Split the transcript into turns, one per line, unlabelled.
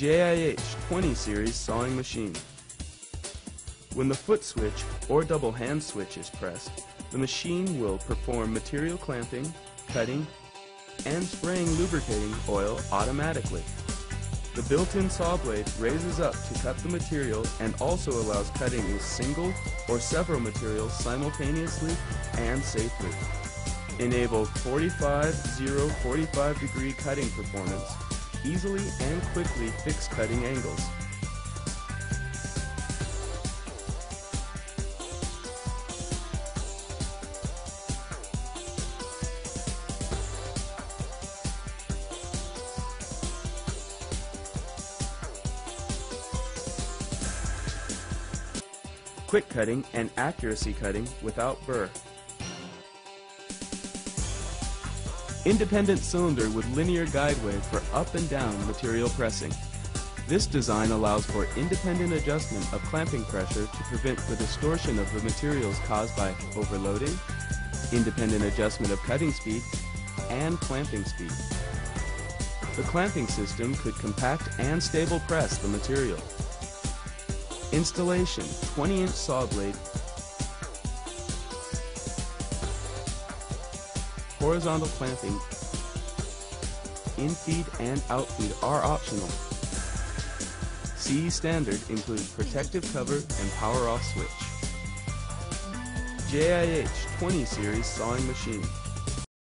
JIH 20 series sawing machine. When the foot switch or double hand switch is pressed, the machine will perform material clamping, cutting, and spraying lubricating oil automatically. The built-in saw blade raises up to cut the material and also allows cutting with single or several materials simultaneously and safely. Enable 45 degree cutting performance. Easily and quickly fix cutting angles. Quick cutting and accuracy cutting without burr. Independent cylinder with linear guideway for up and down material pressing. This design allows for independent adjustment of clamping pressure to prevent the distortion of the materials caused by overloading, independent adjustment of cutting speed, and clamping speed. The clamping system could compact and stable press the material. Installation: 20-inch saw blade, horizontal clamping, in-feed and out-feed are optional. CE standard includes protective cover and power-off switch. JIH 20 series sawing machine.